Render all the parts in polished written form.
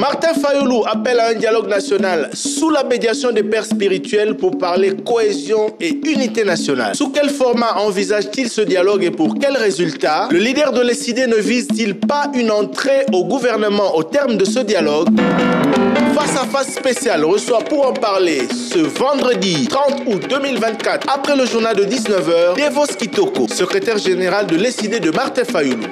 Martin Fayulu appelle à un dialogue national sous la médiation des pères spirituels pour parler cohésion et unité nationale. Sous quel format envisage-t-il ce dialogue et pour quels résultats? Le leader de l'ESID ne vise-t-il pas une entrée au gouvernement au terme de ce dialogue? Face à face spécial reçoit pour en parler ce vendredi 30 août 2024 après le journal de 19h, Devos Kitoko, secrétaire général de l'ESID de Martin Fayulu.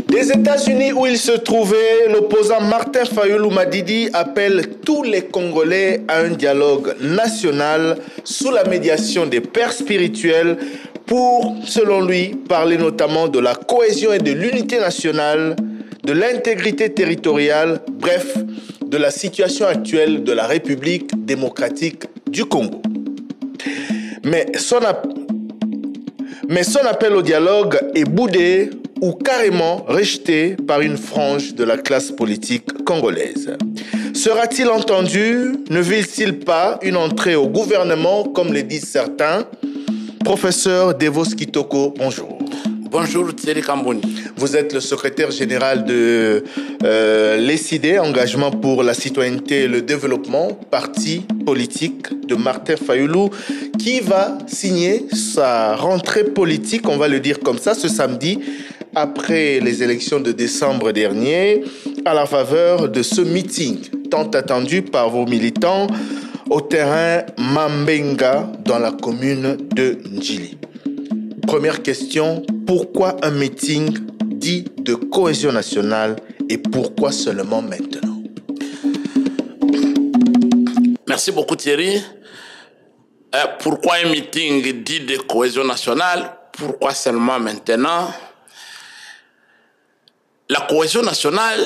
Des États-Unis où il se trouvait, l'opposant Martin Fayulu Madidi appelle tous les Congolais à un dialogue national sous la médiation des pères spirituels pour, selon lui, parler notamment de la cohésion et de l'unité nationale, de l'intégrité territoriale, bref, de la situation actuelle de la République démocratique du Congo. Mais son appel au dialogue est boudé ou carrément rejeté par une frange de la classe politique congolaise. Sera-t-il entendu? Ne vise-t-il pas une entrée au gouvernement, comme le disent certains? Professeur Devos Kitoko, bonjour. Bonjour Thierry Kambouni. Vous êtes le secrétaire général de l'ESID, Engagement pour la citoyenneté et le développement, parti politique de Martin Fayulu, qui va signer sa rentrée politique, on va le dire comme ça, ce samedi, après les élections de décembre dernier, à la faveur de ce meeting tant attendu par vos militants au terrain Mambenga dans la commune de Ndjili. Première question, pourquoi un meeting dit de cohésion nationale et pourquoi seulement maintenant? Merci beaucoup Thierry. Pourquoi un meeting dit de cohésion nationale? Pourquoi seulement maintenant? La cohésion nationale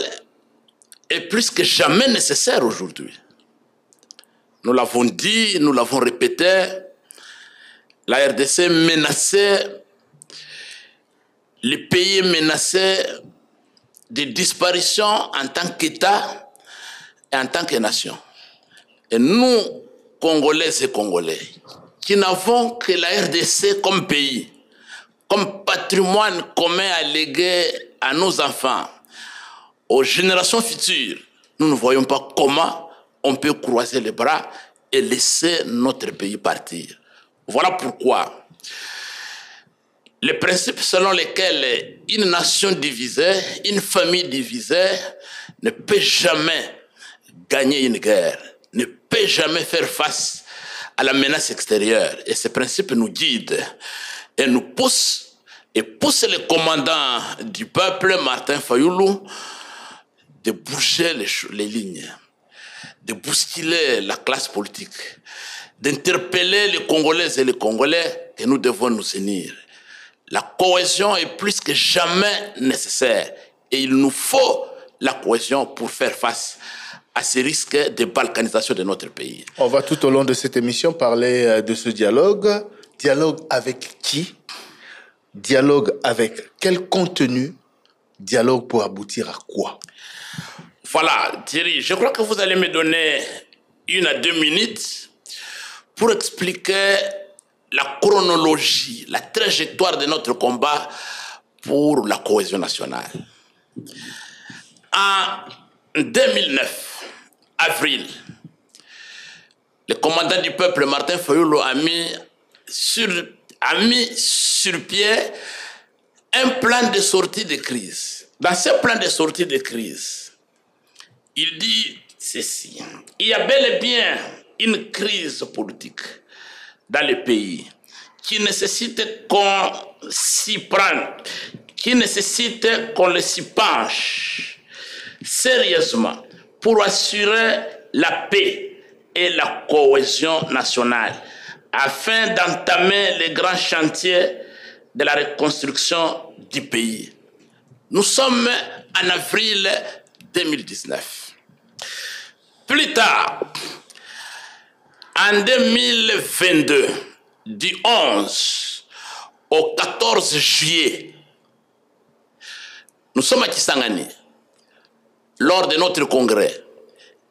est plus que jamais nécessaire aujourd'hui. Nous l'avons dit, nous l'avons répété. La RDC menaçait, le pays menacé de disparition en tant qu'État et en tant que nation. Et nous, Congolais et Congolais, qui n'avons que la RDC comme pays, comme patrimoine commun à léguer à nos enfants, aux générations futures, nous ne voyons pas comment on peut croiser les bras et laisser notre pays partir. Voilà pourquoi les principes selon lesquels une nation divisée, une famille divisée ne peut jamais gagner une guerre, ne peut jamais faire face à la menace extérieure. Et ces principes nous guident et nous poussent et poussent le commandant du peuple, Martin Fayulu, de bouger les lignes, de bousculer la classe politique, d'interpeller les Congolaises et les Congolais que nous devons nous unir. La cohésion est plus que jamais nécessaire et il nous faut la cohésion pour faire face à ces risques de balkanisation de notre pays. On va tout au long de cette émission parler de ce dialogue. Dialogue avec qui? Dialogue avec quel contenu? Dialogue pour aboutir à quoi? Voilà, Thierry, je crois que vous allez me donner 1 à 2 minutes pour expliquer la chronologie, la trajectoire de notre combat pour la cohésion nationale. En 2009, avril, le commandant du peuple, Martin Fayulu, a mis sur pied un plan de sortie de crise. Dans ce plan de sortie de crise, il dit ceci: il y a bel et bien une crise politique dans le pays qui nécessite qu'on s'y prenne, qui nécessite qu'on le s'y penche sérieusement pour assurer la paix et la cohésion nationale afin d'entamer les grands chantiers de la reconstruction du pays. Nous sommes en avril 2019. Plus tard, en 2022, du 11 au 14 juillet, nous sommes à Kisangani, lors de notre congrès,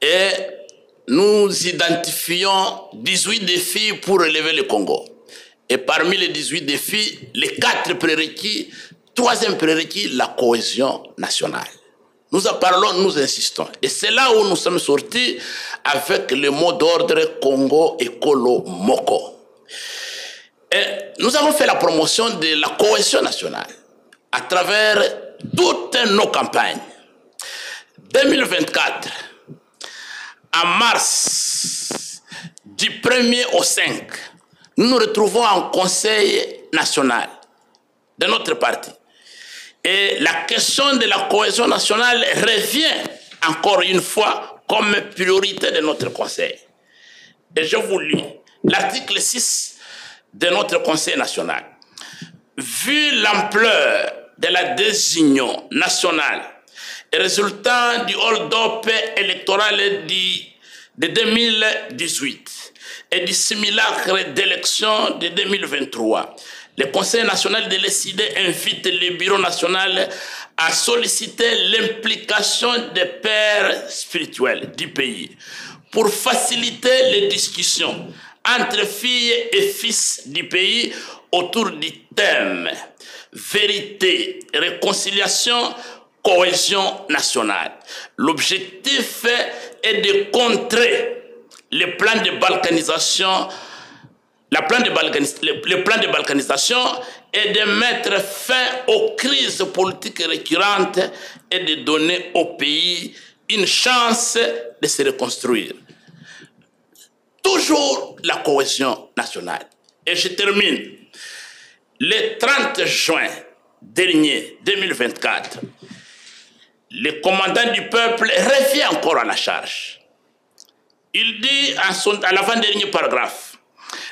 et nous identifions 18 défis pour relever le Congo. Et parmi les 18 défis, les 4 prérequis, 3e prérequis, la cohésion nationale. Nous en parlons, nous insistons. Et c'est là où nous sommes sortis avec le mot d'ordre Congo Ekolo Moko. Et nous avons fait la promotion de la cohésion nationale à travers toutes nos campagnes. 2024, en mars, du 1er au 5, nous nous retrouvons en Conseil national de notre parti. Et la question de la cohésion nationale revient encore une fois comme priorité de notre Conseil. Et je vous lis l'article 6 de notre Conseil national. Vu l'ampleur de la désunion nationale résultant du hold-up électoral de 2018 et du simulacre d'élection de 2023, le Conseil national de l'ECD invite le Bureau national à solliciter l'implication des pères spirituels du pays pour faciliter les discussions entre filles et fils du pays autour du thème vérité, réconciliation, cohésion nationale. L'objectif est de contrer le plan de balkanisation, le plan de balkanisation est de mettre fin aux crises politiques récurrentes et de donner au pays une chance de se reconstruire. Toujours la cohésion nationale. Et je termine. Le 30 juin dernier, 2024, le commandant du peuple revient encore à la charge. Il dit à l'avant-dernier paragraphe,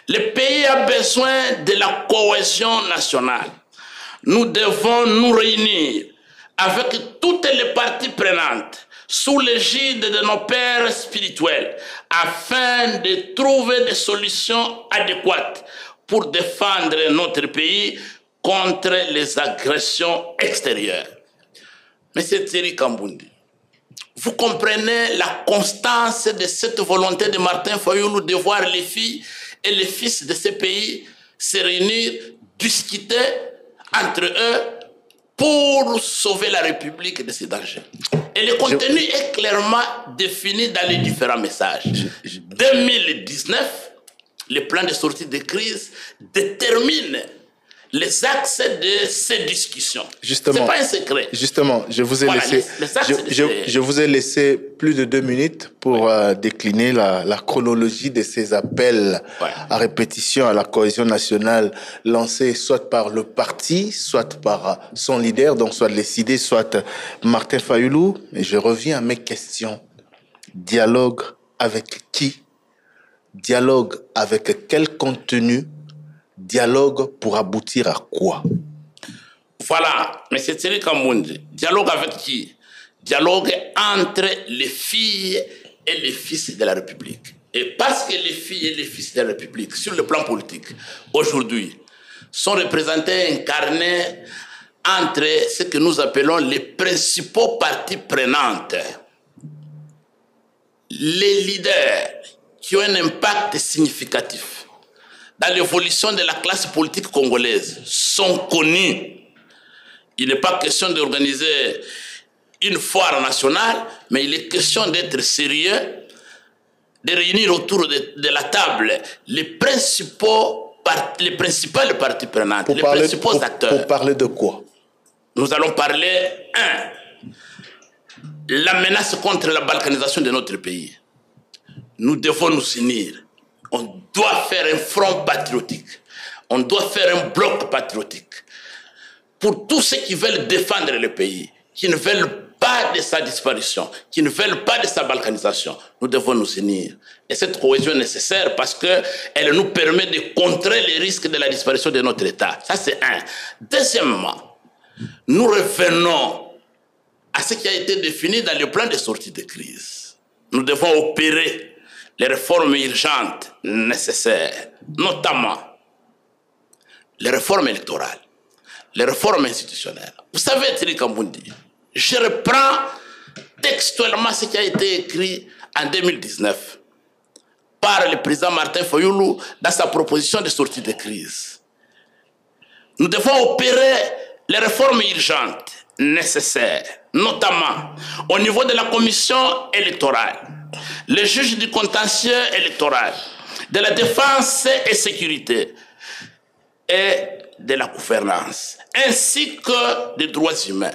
le pays a besoin de la cohésion nationale. Nous devons nous réunir avec toutes les parties prenantes sous l'égide de nos pères spirituels afin de trouver des solutions adéquates pour défendre notre pays contre les agressions extérieures. Monsieur Thierry Kambundi, vous comprenez la constance de cette volonté de Martin Fayulu de voir les filles et les fils de ce pays se réunir, discuter entre eux pour sauver la République de ces dangers. Et le contenu est clairement défini dans les différents messages. 2019, le plan de sortie de crise détermine les axes de ces discussions. Justement, c'est pas un secret. Justement, je vous ai laissé plus de 2 minutes pour décliner la chronologie de ces appels à répétition à la cohésion nationale lancés soit par le parti, soit par son leader, donc soit l'ECD, soit Martin Fayulu. Et je reviens à mes questions. Dialogue avec qui? Dialogue avec quel contenu? Dialogue pour aboutir à quoi? Voilà, M. Thierry Kambundi. Dialogue avec qui? Dialogue entre les filles et les fils de la République. Et parce que les filles et les fils de la République, sur le plan politique, aujourd'hui, sont représentés, incarnés entre ce que nous appelons les principaux parties prenantes. Les leaders qui ont un impact significatif dans l'évolution de la classe politique congolaise sont connus. Il n'est pas question d'organiser une foire nationale, mais il est question d'être sérieux, de réunir autour de la table les principales parties prenantes, les principaux acteurs. Pour parler de quoi? Nous allons parler, la menace contre la balkanisation de notre pays. Nous devons nous unir. On doit faire un front patriotique. On doit faire un bloc patriotique. Pour tous ceux qui veulent défendre le pays, qui ne veulent pas de sa disparition, qui ne veulent pas de sa balkanisation, nous devons nous unir. Et cette cohésion est nécessaire parce qu'elle nous permet de contrer les risques de la disparition de notre État. Ça, c'est un. Deuxièmement, nous revenons à ce qui a été défini dans le plan de sortie de crise. Nous devons opérer les réformes urgentes nécessaires, notamment les réformes électorales, les réformes institutionnelles. Vous savez, Thierry Kambundi, je reprends textuellement ce qui a été écrit en 2019 par le président Martin Fayulu dans sa proposition de sortie de crise. Nous devons opérer les réformes urgentes nécessaires, notamment au niveau de la commission électorale, les juges du contentieux électoral, de la défense et sécurité et de la gouvernance, ainsi que des droits humains.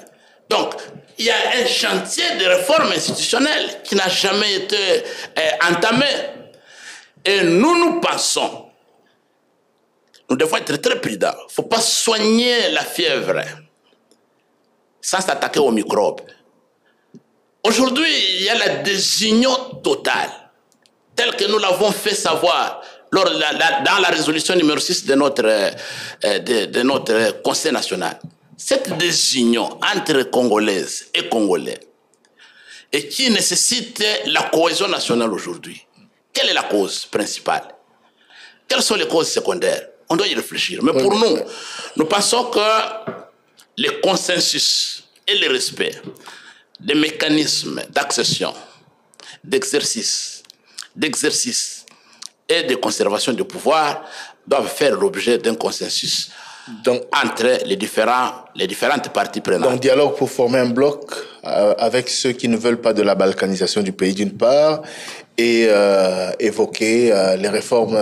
Donc, il y a un chantier de réforme institutionnelle qui n'a jamais été entamé. Et nous pensons, nous devons être très prudents. Il ne faut pas soigner la fièvre sans s'attaquer aux microbes. Aujourd'hui, il y a la désunion totale, telle que nous l'avons fait savoir dans la résolution numéro 6 de notre Conseil national. Cette désunion entre Congolaises et Congolais, et qui nécessite la cohésion nationale aujourd'hui. Quelle est la cause principale? Quelles sont les causes secondaires? On doit y réfléchir. Mais pour nous, nous pensons que les consensus et le respect des mécanismes d'accession, d'exercice et de conservation du pouvoir doivent faire l'objet d'un consensus entre les différentes parties prenantes. Donc, dialogue pour former un bloc avec ceux qui ne veulent pas de la balkanisation du pays d'une part et évoquer les réformes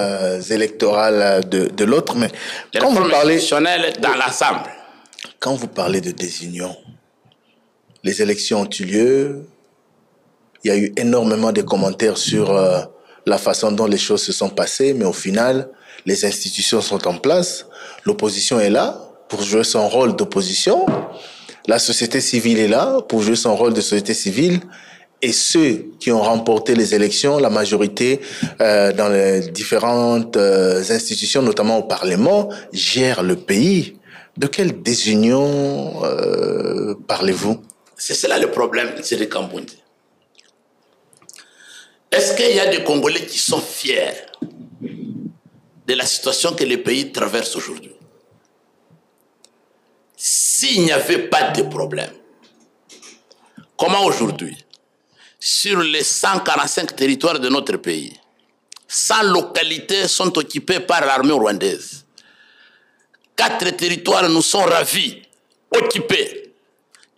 électorales de l'autre. Mais les réformes institutionnelles dans l'ensemble. Quand vous parlez de désunion, les élections ont eu lieu, il y a eu énormément de commentaires sur la façon dont les choses se sont passées, mais au final, les institutions sont en place, l'opposition est là pour jouer son rôle d'opposition, la société civile est là pour jouer son rôle de société civile, et ceux qui ont remporté les élections, la majorité dans les différentes institutions, notamment au Parlement, gèrent le pays. De quelle désunion parlez-vous? C'est cela le problème, c'est Kambundi. Est-ce qu'il y a des Congolais qui sont fiers de la situation que le pays traverse aujourd'hui? S'il n'y avait pas de problème, comment aujourd'hui, sur les 145 territoires de notre pays, 100 localités sont occupées par l'armée rwandaise. 4 territoires nous sont ravis, occupés.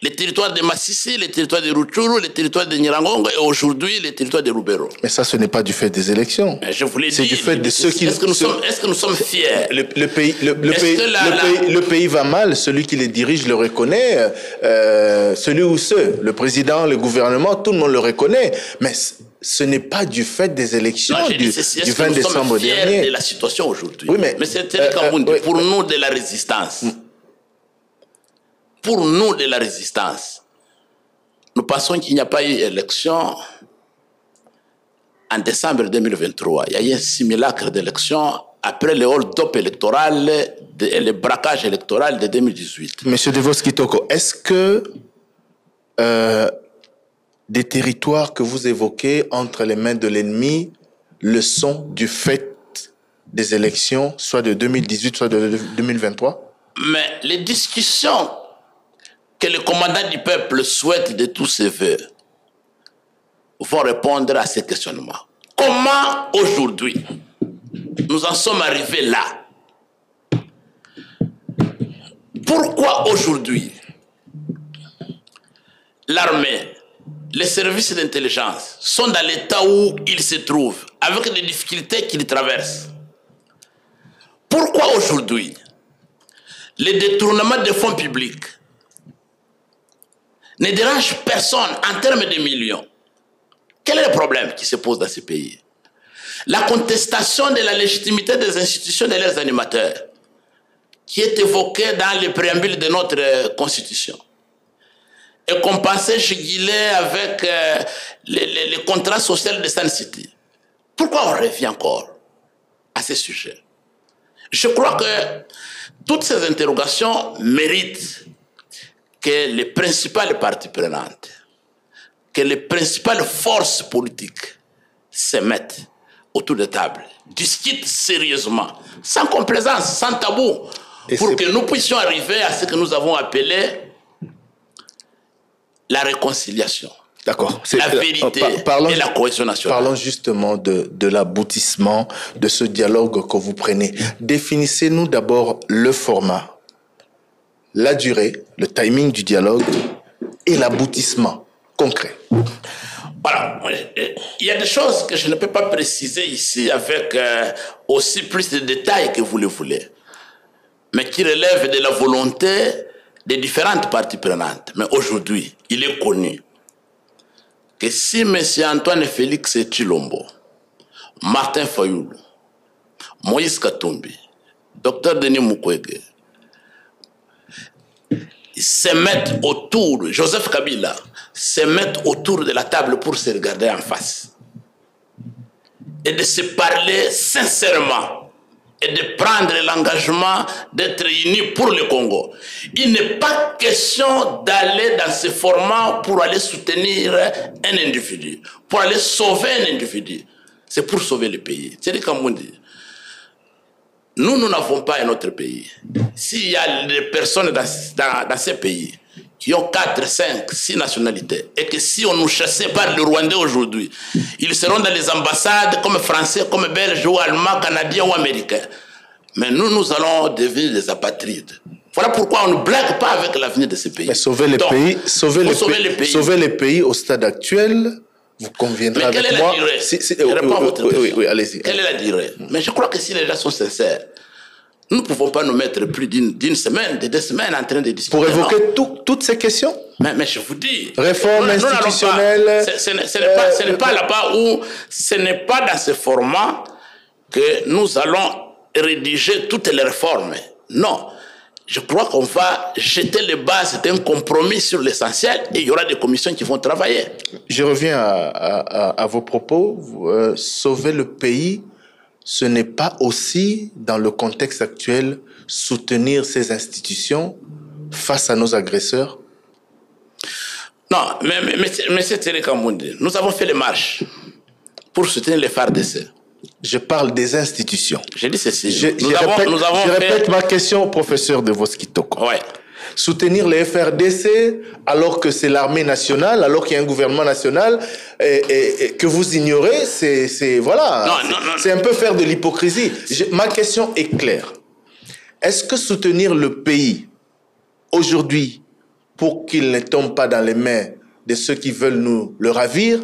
Les territoires de Massissi, les territoires de Rutshuru, les territoires de Nyiragongo et aujourd'hui les territoires de Lubero. Mais ça, ce n'est pas du fait des élections. Je vous l'ai dit. C'est du fait de ceux qui... Est-ce que nous sommes fiers? Le pays va mal, celui qui les dirige le reconnaît, celui ou ceux, le président, le gouvernement, tout le monde le reconnaît. Mais ce n'est pas du fait des élections du 20 décembre dernier. Nous sommes fiers de la situation aujourd'hui. Oui, mais c'était pour nous de la résistance. Pour nous de la résistance, nous pensons qu'il n'y a pas eu élection en décembre 2023. Il y a eu un simulacre d'élection après le hold-up électoral et le braquage électoral de 2018. Monsieur Devos Kitoko, est-ce que des territoires que vous évoquez entre les mains de l'ennemi le sont du fait des élections, soit de 2018, soit de 2023? Mais les discussions que le commandant du peuple souhaite de tous ses voeux vont répondre à ces questionnements. Comment aujourd'hui nous en sommes arrivés là? Pourquoi aujourd'hui l'armée, les services d'intelligence sont dans l'état où ils se trouvent, avec les difficultés qu'ils traversent? Pourquoi aujourd'hui les détournements de fonds publics ne dérange personne en termes de millions? Quel est le problème qui se pose dans ce pays? La contestation de la légitimité des institutions et de leurs animateurs, qui est évoquée dans le préambule de notre Constitution, et compensée chez Guillet avec les contrats sociaux de Sun City. Pourquoi on revient encore à ce sujet? Je crois que toutes ces interrogations méritent que les principales parties prenantes, que les principales forces politiques se mettent autour de table, discutent sérieusement, sans complaisance, sans tabou, pour que nous puissions arriver à ce que nous avons appelé la réconciliation. D'accord. La vérité et la cohésion nationale. Parlons justement de l'aboutissement de ce dialogue que vous prenez. Définissez-nous d'abord le format la durée, le timing du dialogue et l'aboutissement concret. Voilà, il y a des choses que je ne peux pas préciser ici avec aussi plus de détails que vous le voulez, mais qui relèvent de la volonté des différentes parties prenantes. Mais aujourd'hui, il est connu que si M. Antoine Félix Tshilombo, Martin Fayulu, Moïse Katumbi, Dr Denis Mukwege se mettent autour, Joseph Kabila, se mettent autour de la table pour se regarder en face et de se parler sincèrement et de prendre l'engagement d'être unis pour le Congo. Il n'est pas question d'aller dans ce format pour aller soutenir un individu, pour aller sauver un individu. C'est pour sauver le pays. C'est comme on dit. Nous n'avons pas un autre pays. S'il y a des personnes dans ces pays qui ont 4, 5, 6 nationalités, et que si on nous chassait par le Rwandais aujourd'hui, ils seront dans les ambassades comme français, comme belges, ou allemands, canadiens ou américains. Mais nous allons devenir des apatrides. Voilà pourquoi on ne blague pas avec l'avenir de ces pays. Mais sauver les pays, sauver les pays au stade actuel, vous conviendrez avec moi. Quelle est la durée? Je réponds à votre question. Oui, allez-y. Quelle est la durée? Mais je crois que si les gens sont sincères, nous ne pouvons pas nous mettre plus d'une semaine, de 2 semaines en train de discuter. Pour évoquer toutes ces questions? Mais je vous dis... Réforme institutionnelle... Ce n'est pas là-bas où... Ce n'est pas dans ce format que nous allons rédiger toutes les réformes. Non. Je crois qu'on va jeter les bases d'un compromis sur l'essentiel et il y aura des commissions qui vont travailler. Je reviens à vos propos. Sauver le pays, ce n'est pas aussi, dans le contexte actuel, soutenir ces institutions face à nos agresseurs? Non, mais c'est Thierry Kamoundi. Nous avons fait les marches pour soutenir les FARDC. Je parle des institutions. Je dis ceci. Je répète ma question au professeur de Voskitoko. Ouais. Soutenir les FRDC alors que c'est l'armée nationale, alors qu'il y a un gouvernement national et que vous ignorez, c'est un peu faire de l'hypocrisie. Ma question est claire. Est-ce que soutenir le pays aujourd'hui pour qu'il ne tombe pas dans les mains de ceux qui veulent nous le ravir,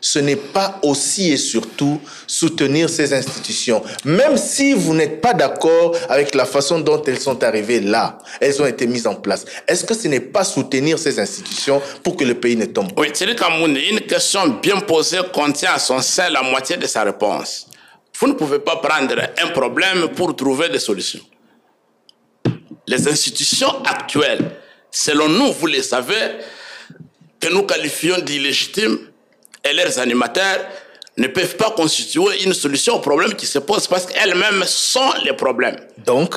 ce n'est pas aussi et surtout soutenir ces institutions, même si vous n'êtes pas d'accord avec la façon dont elles sont arrivées là, elles ont été mises en place. Est-ce que ce n'est pas soutenir ces institutions pour que le pays ne tombe pas? Oui, Thierry Kamoundi, une question bien posée contient à son sein la moitié de sa réponse. Vous ne pouvez pas prendre un problème pour trouver des solutions. Les institutions actuelles, selon nous, vous le savez, que nous qualifions d'illégitimes, et leurs animateurs ne peuvent pas constituer une solution aux problèmes qui se posent parce qu'elles-mêmes sont les problèmes. Donc,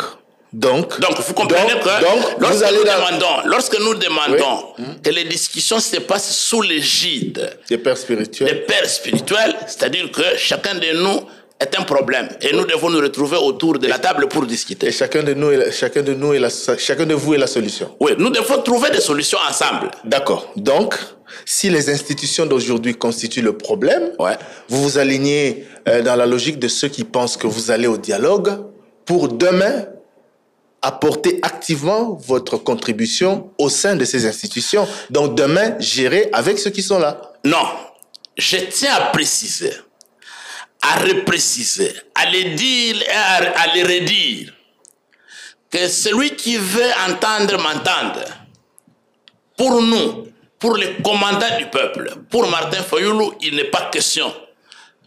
vous comprenez que lorsque nous demandons que les discussions se passent sous l'égide des pères spirituels, c'est-à-dire que chacun de nous est un problème et nous devons nous retrouver autour de la table pour discuter. Et chacun de vous est la solution. Oui, nous devons trouver des solutions ensemble. D'accord. Donc, si les institutions d'aujourd'hui constituent le problème, vous vous alignez dans la logique de ceux qui pensent que vous allez au dialogue pour demain apporter activement votre contribution au sein de ces institutions. Donc demain, gérer avec ceux qui sont là. Non, je tiens à préciser, à repréciser, à le dire et à le redire, que celui qui veut entendre m'entende. Pour nous, pour les commandants du peuple, pour Martin Fayulu, il n'est pas question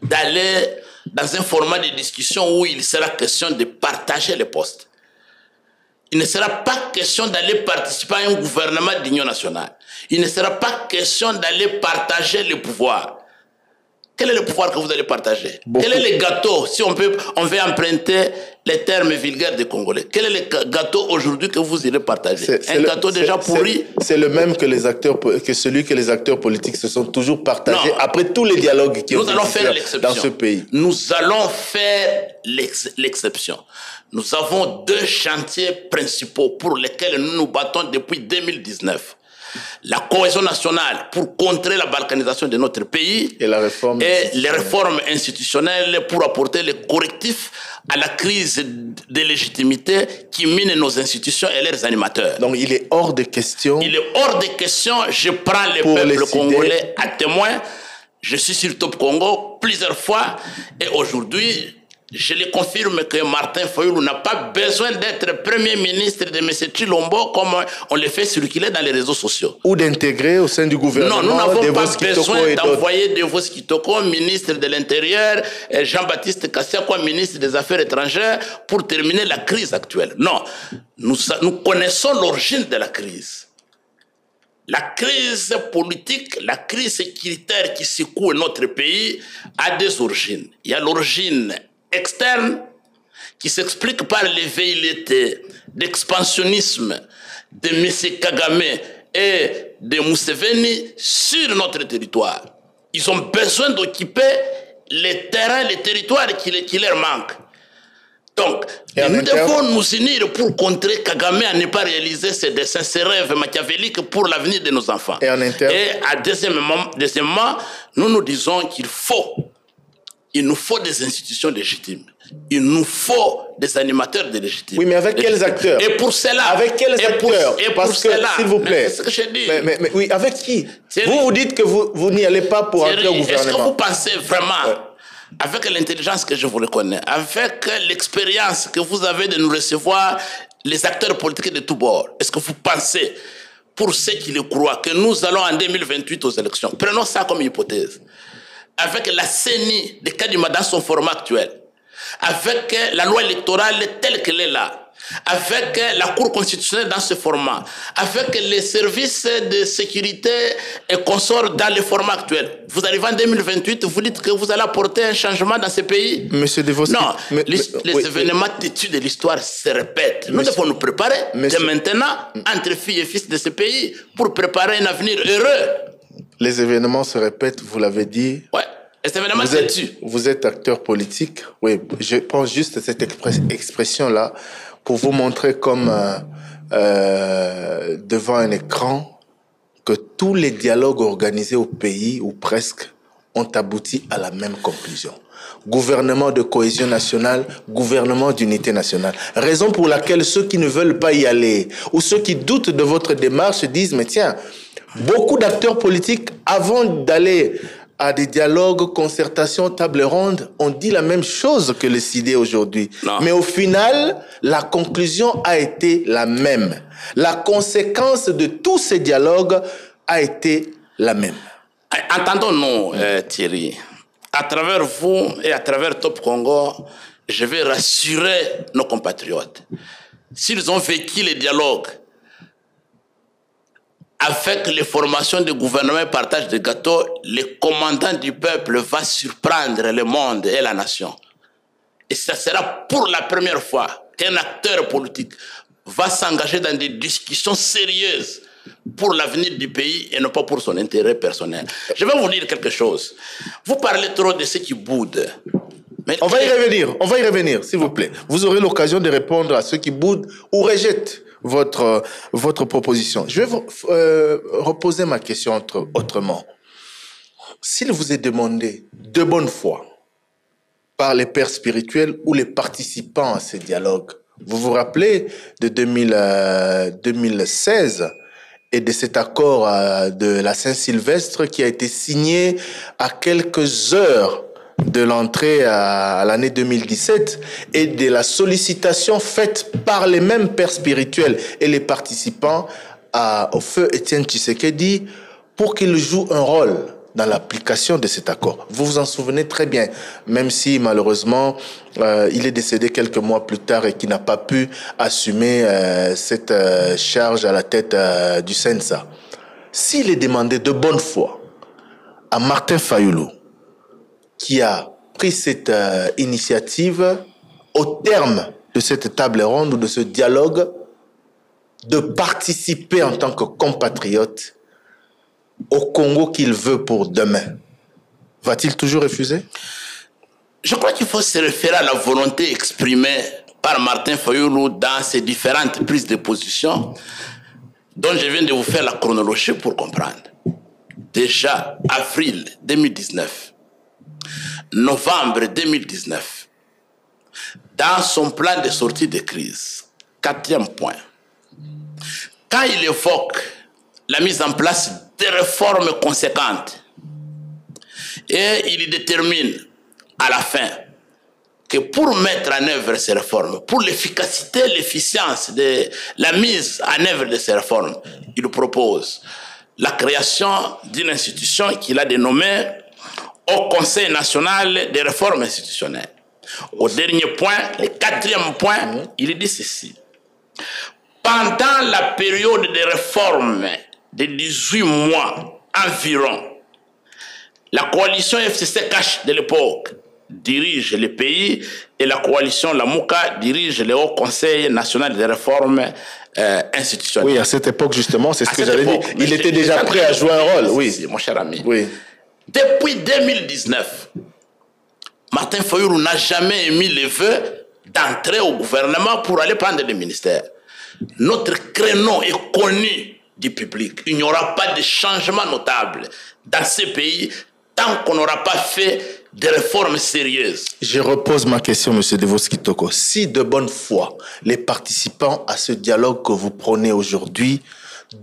d'aller dans un format de discussion où il sera question de partager les postes. Il ne sera pas question d'aller participer à un gouvernement d'union nationale. Il ne sera pas question d'aller partager le pouvoir. Quel est le pouvoir que vous allez partager? Quel est le gâteau, si on veut emprunter les termes vulgaires des Congolais? Quel est le gâteau aujourd'hui que vous irez partager? Un gâteau déjà pourri? C'est le même que celui que les acteurs politiques se sont toujours partagés après tous les dialogues qui ont été dans ce pays. Nous allons faire l'exception. Nous avons 2 chantiers principaux pour lesquels nous nous battons depuis 2019. la cohésion nationale pour contrer la balkanisation de notre pays et les réformes institutionnelles pour apporter les correctifs à la crise de légitimité qui mine nos institutions et leurs animateurs. Donc il est hors de question. Il est hors de question, je prends le peuple congolais à témoin. Je suis sur Top Congo plusieurs fois et aujourd'hui, je le confirme que Martin Fayulu n'a pas besoin d'être Premier ministre de M. Chilombo comme on le fait circuler dans les réseaux sociaux. Ou d'intégrer au sein du gouvernement. Non, nous n'avons pas besoin d'envoyer Devos Kitoko, ministre de l'Intérieur, et Jean-Baptiste Kassiako, ministre des Affaires étrangères, pour terminer la crise actuelle. Non, nous connaissons l'origine de la crise. La crise politique, la crise sécuritaire qui secoue notre pays a des origines. Il y a l'origine externe qui s'explique par les velléités d'expansionnisme de M. Kagame et de Museveni sur notre territoire. Ils ont besoin d'occuper les terrains, les territoires qui leur manquent. Donc, nous devons nous unir pour contrer Kagame à ne pas réaliser ses desseins, ses rêves machiavéliques pour l'avenir de nos enfants. Et deuxièmement, nous disons il nous faut des institutions légitimes. Il nous faut des animateurs de légitimes. Oui, mais avec quels acteurs? Et pour cela. Avec quels acteurs? Parce que, s'il vous plaît. C'est ce que je dis. Mais oui, avec qui? Vous dites que vous n'y allez pas pour entrer au gouvernement. Est-ce que vous pensez vraiment, avec l'intelligence que je vous reconnais, avec l'expérience que vous avez de nous recevoir, les acteurs politiques de tous bords, est-ce que vous pensez, pour ceux qui le croient, que nous allons en 2028 aux élections, prenons ça comme hypothèse, avec la CENI de Kadima dans son format actuel, avec la loi électorale telle qu'elle est là, avec la Cour constitutionnelle dans ce format, avec les services de sécurité et consorts dans le format actuel. Vous arrivez en 2028, vous dites que vous allez apporter un changement dans ce pays? Monsieur Devos, non, les événements têtus de l'histoire se répètent. Nous devons nous préparer dès maintenant, entre filles et fils de ce pays, pour préparer un avenir heureux. Les événements se répètent, vous l'avez dit. Ouais. Vous êtes acteur politique. Oui, je prends juste cette expression-là pour vous montrer comme devant un écran que tous les dialogues organisés au pays, ou presque, ont abouti à la même conclusion. Gouvernement de cohésion nationale, gouvernement d'unité nationale. Raison pour laquelle ceux qui ne veulent pas y aller, ou ceux qui doutent de votre démarche disent, mais tiens, beaucoup d'acteurs politiques, avant d'aller à des dialogues, concertations, tables rondes, on dit la même chose que le CID aujourd'hui. Mais au final, la conclusion a été la même. La conséquence de tous ces dialogues a été la même. Entendons-nous, Thierry. À travers vous et à travers Top Congo, je vais rassurer nos compatriotes. S'ils ont vécu les dialogues avec les formations de gouvernement et partage de gâteaux, le commandant du peuple va surprendre le monde et la nation. Et ça sera pour la première fois qu'un acteur politique va s'engager dans des discussions sérieuses pour l'avenir du pays et non pas pour son intérêt personnel. Je vais vous dire quelque chose. Vous parlez trop de ceux qui boudent. Mais on va y revenir, s'il vous plaît. Vous aurez l'occasion de répondre à ceux qui boudent ou rejettent votre proposition. Je vais vous reposer ma question autrement. S'il vous est demandé de bonne foi par les pères spirituels ou les participants à ces dialogues, vous vous rappelez de 2016 et de cet accord de la Saint-Sylvestre qui a été signé à quelques heures de l'entrée à l'année 2017 et de la sollicitation faite par les mêmes pères spirituels et les participants au feu Étienne Tshisekedi pour qu'il joue un rôle dans l'application de cet accord. Vous vous en souvenez très bien, même si malheureusement il est décédé quelques mois plus tard et qu'il n'a pas pu assumer cette charge à la tête du CENSA. S'il est demandé de bonne foi à Martin Fayulu, qui a pris cette initiative au terme de cette table ronde ou de ce dialogue, de participer en tant que compatriote au Congo qu'il veut pour demain. Va-t-il toujours refuser? Je crois qu'il faut se référer à la volonté exprimée par Martin Fayulu dans ses différentes prises de position dont je viens de vous faire la chronologie pour comprendre. Déjà, avril 2019, novembre 2019, dans son plan de sortie de crise, 4e point, quand il évoque la mise en place de réformes conséquentes, et il détermine à la fin que pour mettre en œuvre ces réformes, pour l'efficacité, l'efficience de la mise en œuvre de ces réformes, il propose la création d'une institution qu'il a dénommée au Conseil national des réformes institutionnelles. Au dernier point, le 4e point, il dit ceci. Pendant la période de réforme de 18 mois environ, la coalition FCC-CACH de l'époque dirige le pays et la coalition Lamouka dirige le Haut Conseil national des réformes institutionnelles. Oui, à cette époque, justement, c'est ce que j'allais dire. Il était déjà prêt à jouer un rôle. Oui, mon cher ami. Oui. Depuis 2019, Martin Fayulu n'a jamais émis le vœu d'entrer au gouvernement pour aller prendre le ministère. Notre créneau est connu du public. Il n'y aura pas de changement notable dans ce pays tant qu'on n'aura pas fait des réformes sérieuses. Je repose ma question, M. Devoski Kitoko. Si de bonne foi, les participants à ce dialogue que vous prenez aujourd'hui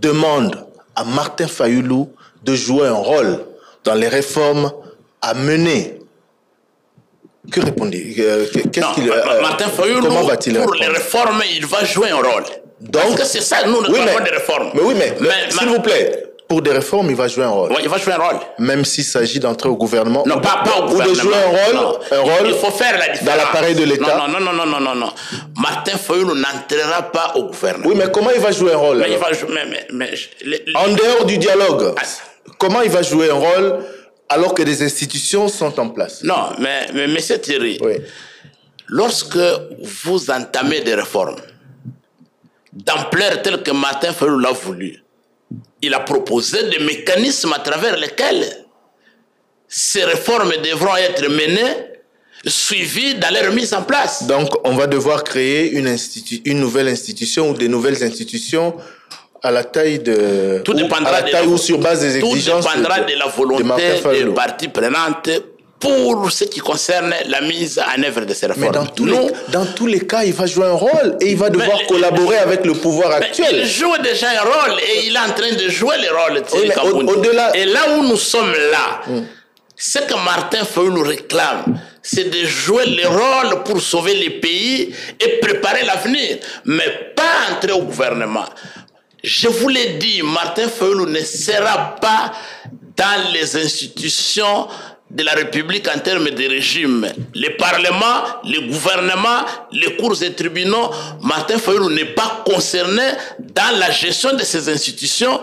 demandent à Martin Fayulu de jouer un rôle dans les réformes à mener, que répondez-vous? Martin Fayulu, comment va-t-il pour répondre? les réformes, il va jouer un rôle. Donc, parce que c'est ça, nous réclamons des réformes. Mais s'il vous plaît, pour des réformes, il va jouer un rôle. Oui, il va jouer un rôle. Même s'il s'agit d'entrer au gouvernement. Non, pas au gouvernement. Ou de jouer un rôle il faut faire la différence. Dans l'appareil de l'État. Non. Martin Fayulu n'entrera pas au gouvernement. Oui, mais comment il va jouer un rôle? Mais il va jouer, en dehors du dialogue, comment il va jouer un rôle alors que des institutions sont en place? Non, mais M. Thierry, oui. Lorsque vous entamez des réformes d'ampleur telle que Martin Fayulu l'a voulu, il a proposé des mécanismes à travers lesquels ces réformes devront être menées, suivies dans leur mise en place. Donc, on va devoir créer une nouvelle institution ou des nouvelles institutions à la taille de... Tout dépendra ou sur base des exigences. Tout dépendra de la volonté des parties prenantes pour ce qui concerne la mise en œuvre de ces réformes. Mais dans tous les cas, il va jouer un rôle et il va devoir collaborer avec le pouvoir actuel. Il joue déjà un rôle et il est en train de jouer le rôle. Au-delà... Et là où nous sommes là, ce que Martin Fayulu réclame, c'est de jouer le rôle pour sauver le pays et préparer l'avenir, mais pas entrer au gouvernement. Je vous l'ai dit, Martin Fayulu ne sera pas dans les institutions de la République en termes de régime. Le Parlement, le gouvernement, les cours et tribunaux, Martin Fayulu n'est pas concerné dans la gestion de ces institutions.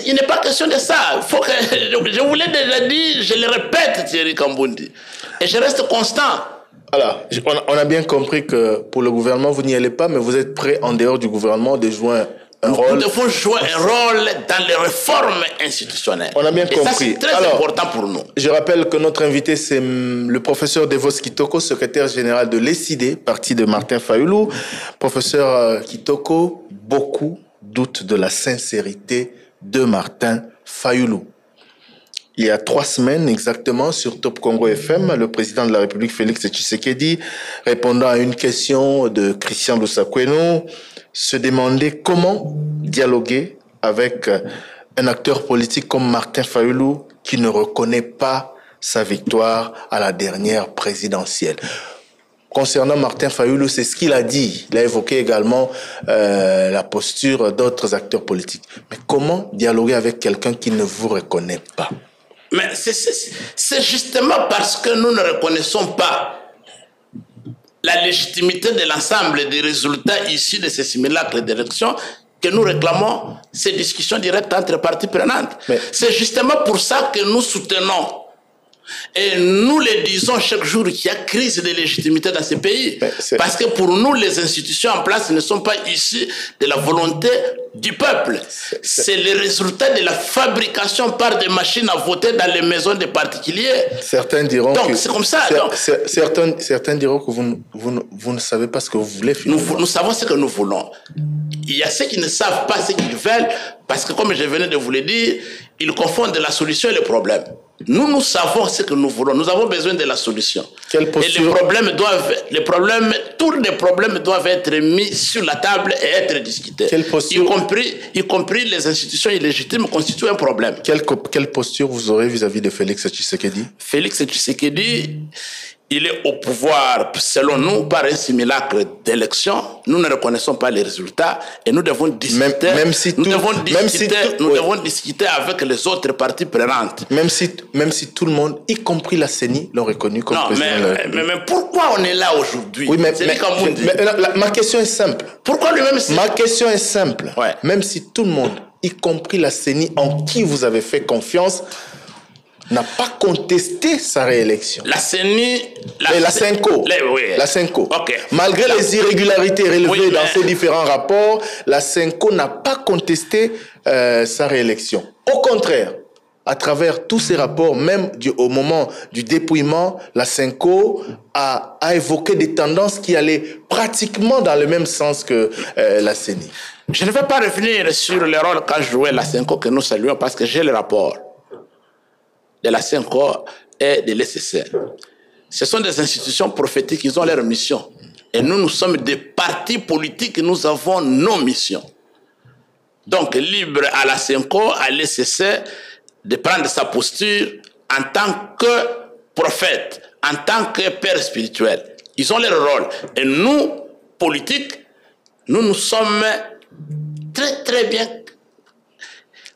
Il n'est pas question de ça. Je vous l'ai déjà dit, je le répète, Thierry Kambundi. Et je reste constant. Alors, on a bien compris que pour le gouvernement, vous n'y allez pas, mais vous êtes prêt en dehors du gouvernement de jouer un rôle. Nous devons jouer un rôle dans les réformes institutionnelles. On a bien compris. Et ça, c'est très important pour nous. Je rappelle que notre invité, c'est le professeur Devoski Kitoko, secrétaire général de l'ESID, parti de Martin Fayulu. Professeur Kitoko, beaucoup doutent de la sincérité de Martin Fayulu. Il y a 3 semaines exactement, sur Top Congo FM, le président de la République, Félix Tshisekedi, répondant à une question de Christian Lusakweno, se demandait comment dialoguer avec un acteur politique comme Martin Fayulu qui ne reconnaît pas sa victoire à la dernière présidentielle. Concernant Martin Fayulu, c'est ce qu'il a dit. Il a évoqué également la posture d'autres acteurs politiques. Mais comment dialoguer avec quelqu'un qui ne vous reconnaît pas? Mais c'est justement parce que nous ne reconnaissons pas la légitimité de l'ensemble des résultats issus de ces simulacres d'élection que nous réclamons ces discussions directes entre parties prenantes. C'est justement pour ça que nous soutenons Et nous le disons chaque jour qu'il y a crise de légitimité dans ce pays. Parce que pour nous, les institutions en place ne sont pas issues de la volonté du peuple. C'est le résultat de la fabrication par des machines à voter dans les maisons des particuliers. Certains diront donc, que c'est comme ça. Certains diront que vous ne savez pas ce que vous voulez. Nous savons ce que nous voulons. Il y a ceux qui ne savent pas ce qu'ils veulent parce que, comme je venais de vous le dire, ils confondent la solution et le problème. Nous savons ce que nous voulons. Nous avons besoin de la solution. Quelle posture? Et tous les problèmes doivent être mis sur la table et être discutés. Quelle posture? Y compris les institutions illégitimes constituent un problème. Quelle posture vous aurez vis-à-vis de Félix Tshisekedi? Félix Tshisekedi, il est au pouvoir, selon nous, par un simulacre d'élection. Nous ne reconnaissons pas les résultats et nous devons discuter. Nous devons discuter avec les autres parties prenantes. Même si tout le monde, y compris la CENI, l'ont reconnu comme président. Mais pourquoi on est là aujourd'hui? Oui, ma question est simple. Pourquoi lui-même? Ma question est simple. Ouais. Même si tout le monde, y compris la CENI, en qui vous avez fait confiance, n'a pas contesté sa réélection. La CENI... La CENCO. La CENCO. Okay. Malgré les irrégularités relevées dans ces différents rapports, la CENCO n'a pas contesté sa réélection. Au contraire, à travers tous ces rapports, même au moment du dépouillement, la CENCO a évoqué des tendances qui allaient pratiquement dans le même sens que la CENI. Je ne vais pas revenir sur le rôle qu'a joué la CENCO que nous saluons parce que j'ai le rapport de la CENCO et de l'ECC. Ce sont des institutions prophétiques, ils ont leur mission. Et nous sommes des partis politiques, nous avons nos missions. Donc, libre à la CENCO, à l'ECC, de prendre sa posture en tant que prophète, en tant que père spirituel. Ils ont leur rôle. Et nous, politiques, nous sommes très bien.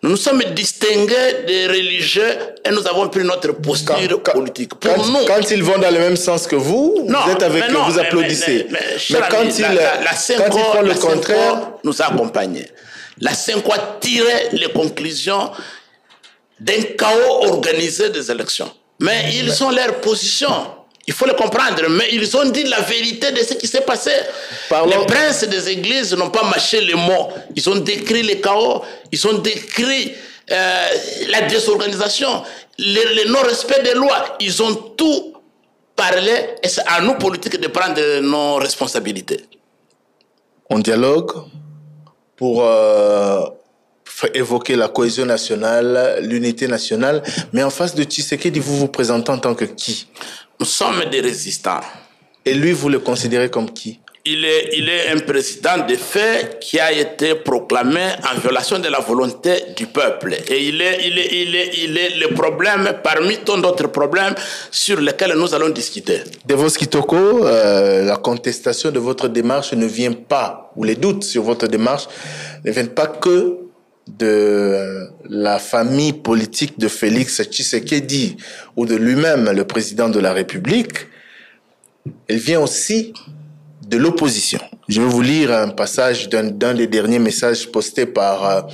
Nous sommes distingués des religieux et nous avons pris notre posture politique. Quand ils vont dans le même sens que vous, vous êtes avec eux, vous applaudissez. Mais quand ils font le contraire, nous accompagnons. La CENCO a tiré les conclusions d'un chaos organisé des élections. Mais ils ont leur position. Il faut le comprendre, mais ils ont dit la vérité de ce qui s'est passé. Les princes des églises n'ont pas mâché les mots. Ils ont décrit le chaos, ils ont décrit la désorganisation, le non-respect des lois. Ils ont tout parlé et c'est à nous, politiques, de prendre nos responsabilités. On dialogue pour évoquer la cohésion nationale, l'unité nationale, mais en face de Tshisekedi, vous vous présentez en tant que qui? Nous sommes des résistants. Et lui, vous le considérez comme qui? Il est un président de fait qui a été proclamé en violation de la volonté du peuple. Et il est le problème parmi tant d'autres problèmes sur lesquels nous allons discuter. Devos Kitoko, la contestation de votre démarche ne vient pas, ou les doutes sur votre démarche ne viennent pas que de la famille politique de Félix Tshisekedi ou de lui-même, le président de la République. Elle vient aussi de l'opposition. Je vais vous lire un passage d'un des derniers messages postés par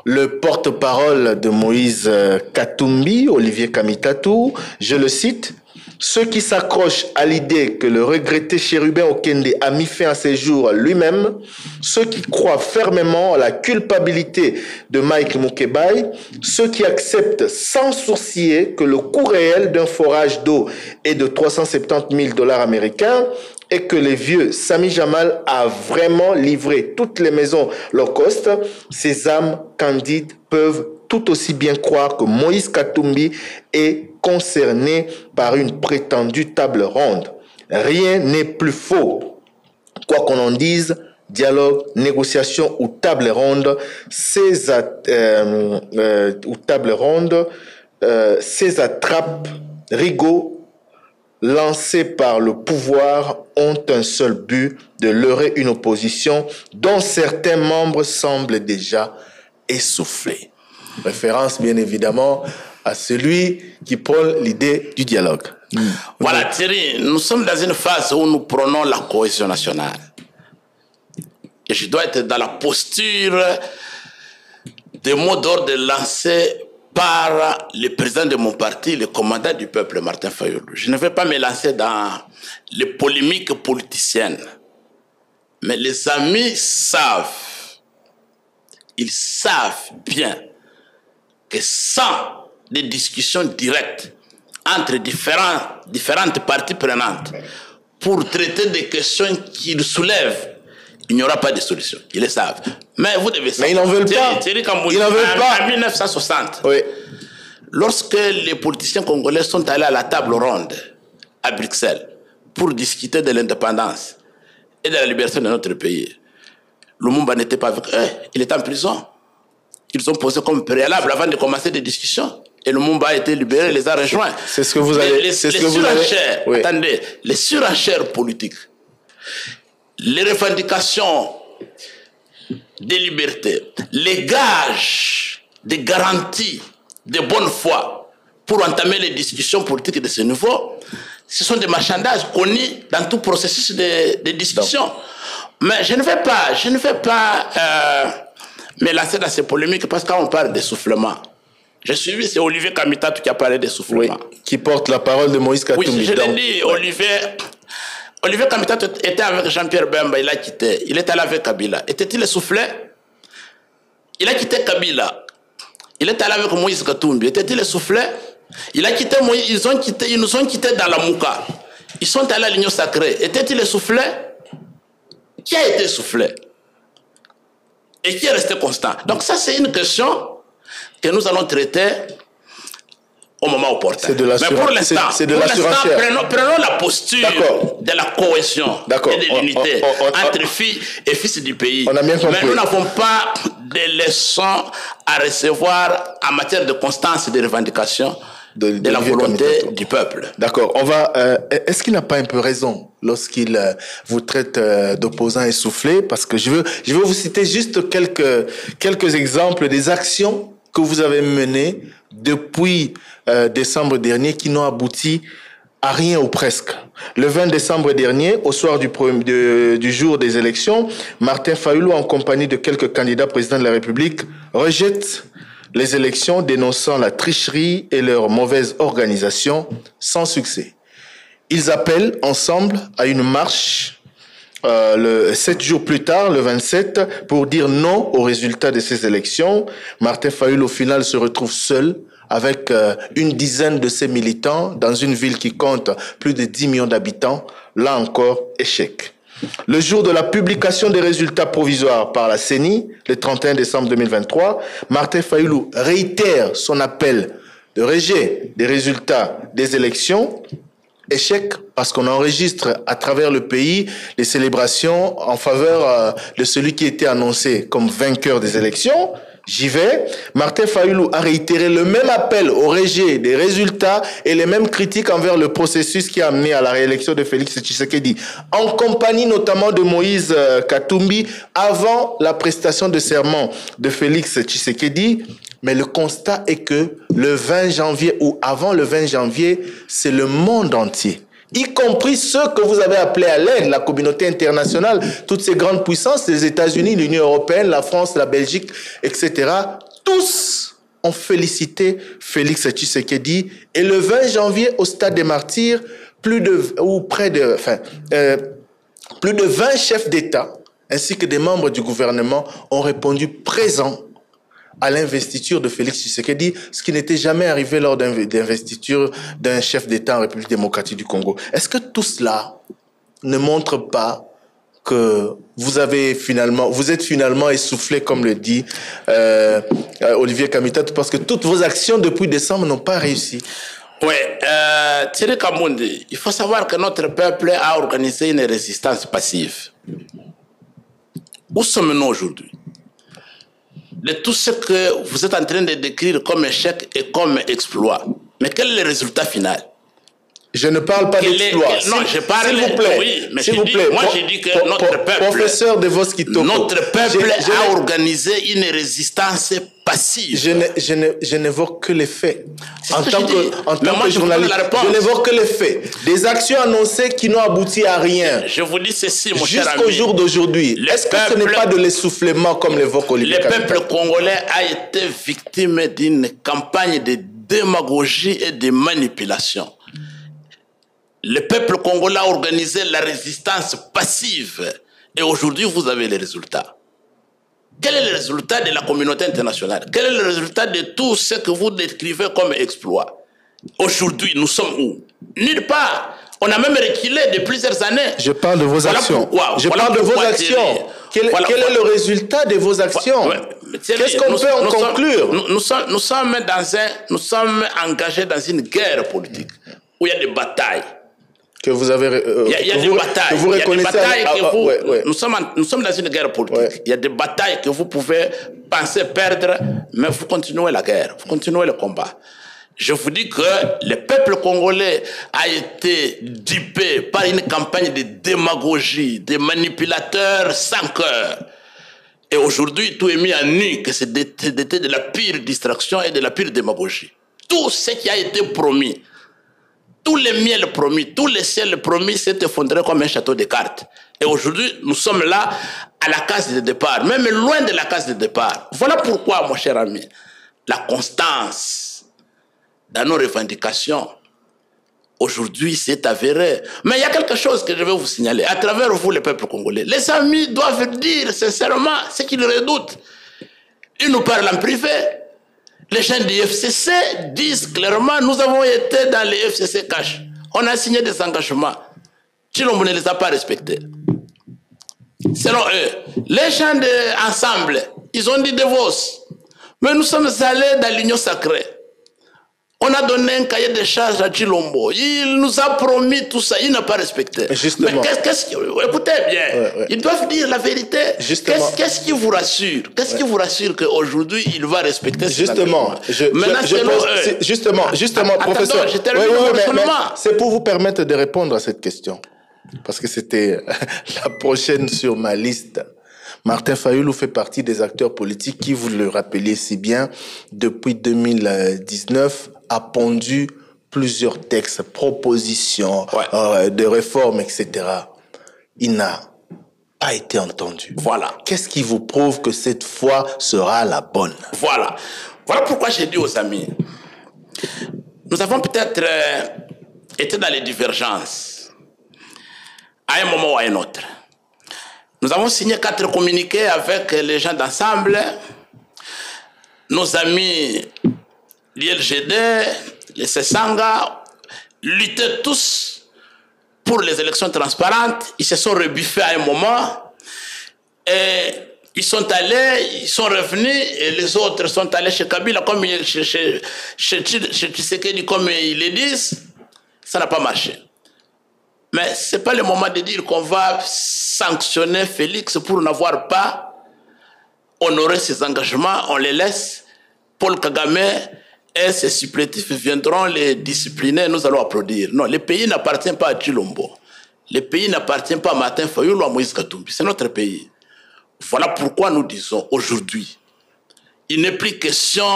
le porte-parole de Moïse Katumbi, Olivier Kamitatou. Je le cite: « Ceux qui s'accrochent à l'idée que le regretté chérubin Okende a mis fin à ses jours lui-même, ceux qui croient fermement à la culpabilité de Mike Mukebai, ceux qui acceptent sans sourciller que le coût réel d'un forage d'eau est de 370 000 $ américains et que le vieux Sami Jamal a vraiment livré toutes les maisons low cost, ces âmes candides peuvent tout aussi bien croire que Moïse Katumbi est concerné par une prétendue table ronde. Rien n'est plus faux. Quoi qu'on en dise, dialogue, négociation ou table ronde, ces attrapes rigots lancés par le pouvoir ont un seul but, de leurrer une opposition dont certains membres semblent déjà essoufflés. Référence bien évidemment à celui qui prône l'idée du dialogue. Voilà Thierry, nous sommes dans une phase où nous prônons la cohésion nationale. Et je dois être dans la posture des mots d'ordre lancés par le président de mon parti, le commandant du peuple, Martin Fayoulou. Je ne vais pas me lancer dans les polémiques politiciennes. Mais les amis savent, ils savent bien que sans des discussions directes entre différentes parties prenantes pour traiter des questions qu'ils soulèvent, il n'y aura pas de solution. Ils le savent. Mais vous devez savoir. Mais ils n'en veulent pas. Ils n'en veulent pas. En 1960, oui. Lorsque les politiciens congolais sont allés à la table ronde à Bruxelles pour discuter de l'indépendance et de la liberté de notre pays, Lumumba n'était pas avec eux. Il était en prison. Ils ont posé comme préalable avant de commencer des discussions. Et Lumumba a été libéré, les a rejoints. C'est ce que vous avez... Oui. Attendez, les surenchères politiques, les revendications des libertés, les gages, des garanties de bonne foi pour entamer les discussions politiques de ce niveau, ce sont des marchandages connus dans tout processus de discussion. Donc. Mais je ne vais pas me lancer dans ces polémiques parce qu'on parle d'essoufflement. J'ai suivi, c'est Olivier Kamita qui a parlé d'essoufflement. Oui, qui porte la parole de Moïse Katumbi. Oui, je l'ai dit, Olivier Kamita était avec Jean-Pierre Bemba, il a quitté. Il est allé avec Kabila. Était-il essoufflé? Il a quitté Kabila. Il est allé avec Moïse Katumbi. Était-il essoufflé? Il a quitté Moïse, ils nous ont quittés dans la Mouka. Ils sont allés à l'Union Sacrée. Était-il essoufflé? Qui a été essoufflé? Et qui est resté constant? Donc ça, c'est une question que nous allons traiter au moment opportun. C'est de la Mais pour l'instant, prenons la posture de la cohésion et de l'unité entre filles et fils du pays. On a bien compris. Mais nous n'avons pas de leçons à recevoir en matière de constance et de revendication de la volonté du peuple. D'accord. Est-ce qu'il n'a pas un peu raison lorsqu'il vous traite d'opposants essoufflés? Parce que je veux vous citer juste quelques exemples des actions que vous avez menées depuis décembre dernier qui n'ont abouti à rien ou presque. Le 20 décembre dernier, au soir du jour des élections, Martin Fayoulou, en compagnie de quelques candidats présidents de la République, rejette les élections, dénonçant la tricherie et leur mauvaise organisation, sans succès. Ils appellent ensemble à une marche 7 jours plus tard, le 27, pour dire non aux résultats de ces élections. Martin Fayoulou, au final, se retrouve seul avec une dizaine de ses militants dans une ville qui compte plus de 10 millions d'habitants. Là encore, échec. Le jour de la publication des résultats provisoires par la CENI, le 31 décembre 2023, Martin Fayoulou réitère son appel de rejet des résultats des élections. Échec parce qu'on enregistre à travers le pays les célébrations en faveur de celui qui était annoncé comme vainqueur des élections. J'y vais. Martin Fayoulou a réitéré le même appel au rejet des résultats et les mêmes critiques envers le processus qui a amené à la réélection de Félix Tshisekedi, en compagnie notamment de Moïse Katumbi, avant la prestation de serment de Félix Tshisekedi. Mais le constat est que le 20 janvier ou avant le 20 janvier, c'est le monde entier, y compris ceux que vous avez appelés à l'aide, la communauté internationale, toutes ces grandes puissances, les États-Unis, l'Union européenne, la France, la Belgique, etc. Tous ont félicité Félix Tshisekedi. Et le 20 janvier, au Stade des Martyrs, plus de 20 chefs d'État ainsi que des membres du gouvernement ont répondu présents à l'investiture de Félix Tshisekedi, ce qui n'était jamais arrivé lors d'investiture d'un chef d'État en République démocratique du Congo. Est-ce que tout cela ne montre pas que vous êtes finalement essoufflé, comme le dit Olivier Kamita, parce que toutes vos actions depuis décembre n'ont pas réussi? Oui, Thierry Kamundi, il faut savoir que notre peuple a organisé une résistance passive. Où sommes-nous aujourd'hui? De tout ce que vous êtes en train de décrire comme échec et comme exploit. Mais quel est le résultat final? Je ne parle pas d'exploit. Non, je parle... S'il vous plaît. Oui, mais s'il vous plaît. Moi, j'ai dit que notre peuple... Professeur de Voskitoko. Notre peuple a organisé une résistance passive. Je n'évoque que les faits. En tant que journaliste, je n'évoque que les faits. Des actions annoncées qui n'ont abouti à rien. Je vous dis ceci, mon cher ami. Jusqu'au jour d'aujourd'hui. Est-ce que ce n'est pas de l'essoufflement comme l'évoque Olivier Kabila? Le peuple congolais a été victime d'une campagne de démagogie et de manipulation. Le peuple congolais a organisé la résistance passive. Et aujourd'hui, vous avez les résultats. Quel est le résultat de la communauté internationale? Quel est le résultat de tout ce que vous décrivez comme exploit? Aujourd'hui, nous sommes où? Nulle part. On a même reculé de plusieurs années. Je parle de vos actions. Je parle de vos actions. Quel est le résultat de vos actions? Qu'est-ce qu'on peut en conclure? Nous sommes engagés dans une guerre politique où il y a des batailles. Que vous avez... il y a des batailles. Que vous reconnaissez... Nous sommes dans une guerre politique. Ouais. Il y a des batailles que vous pouvez penser perdre, mais vous continuez la guerre, vous continuez le combat. Je vous dis que le peuple congolais a été dupé par une campagne de démagogie, des manipulateurs sans cœur. Et aujourd'hui, tout est mis en nu, que c'était de la pire distraction et de la pire démagogie. Tout ce qui a été promis, tous les miels promis, tous les ciels promis s'est effondré comme un château de cartes. Et aujourd'hui, nous sommes là, à la case de départ, même loin de la case de départ. Voilà pourquoi, mon cher ami, la constance dans nos revendications, aujourd'hui, c'est avéré. Mais il y a quelque chose que je vais vous signaler, à travers vous, le peuple congolais. Les amis doivent dire sincèrement ce qu'ils redoutent. Ils nous parlent en privé. Les gens du FCC disent clairement, nous avons été dans les FCC cash. On a signé des engagements. Chilombo ne les a pas respectés. Selon eux, les gens d'ensemble, ils ont dit de vos. Mais nous sommes allés dans l'union sacrée. On a donné un cahier de charges à Chilombo. Il nous a promis tout ça. Il n'a pas respecté. Justement. Mais écoutez bien. Ils doivent dire la vérité. Qu'est-ce qui vous rassure? Qu'est-ce qui vous rassure qu'aujourd'hui, il va respecter ces engagements? Justement, professeur. C'est pour vous permettre de répondre à cette question. Parce que c'était la prochaine sur ma liste. Martin Fayulu fait partie des acteurs politiques qui, vous le rappeliez si bien, depuis 2019, a pondu plusieurs textes, propositions de réformes, etc. Il n'a pas été entendu. Voilà. Qu'est-ce qui vous prouve que cette fois sera la bonne? Voilà. Voilà pourquoi j'ai dit aux amis, nous avons peut-être été dans les divergences à un moment ou à un autre. Nous avons signé 4 communiqués avec les gens d'ensemble, nos amis l'ILGD, les Sesanga, luttaient tous pour les élections transparentes. Ils se sont rebuffés à un moment et ils sont allés, ils sont revenus et les autres sont allés chez Kabila, comme chez Tshisekedi, comme ils le disent. Ça n'a pas marché. Mais ce n'est pas le moment de dire qu'on va sanctionner Félix pour n'avoir pas honoré ses engagements. On les laisse. Paul Kagame et ses supplétifs viendront les discipliner. Nous allons applaudir. Non, le pays n'appartient pas à Chilombo. Le pays n'appartient pas à Martin Fayulu ou à Moïse Katumbi. C'est notre pays. Voilà pourquoi nous disons aujourd'hui, il n'est plus question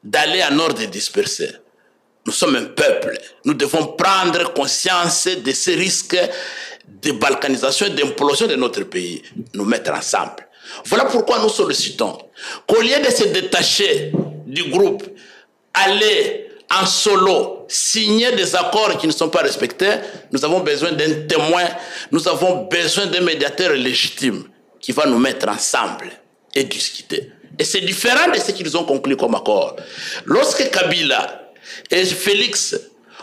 d'aller en ordre dispersé. Nous sommes un peuple. Nous devons prendre conscience de ces risques de balkanisation et d'implosion de notre pays. Nous mettre ensemble. Voilà pourquoi nous sollicitons qu'au lieu de se détacher du groupe, aller en solo, signer des accords qui ne sont pas respectés, nous avons besoin d'un témoin, nous avons besoin d'un médiateur légitime qui va nous mettre ensemble et discuter. Et c'est différent de ce qu'ils ont conclu comme accord. Lorsque Kabila et Félix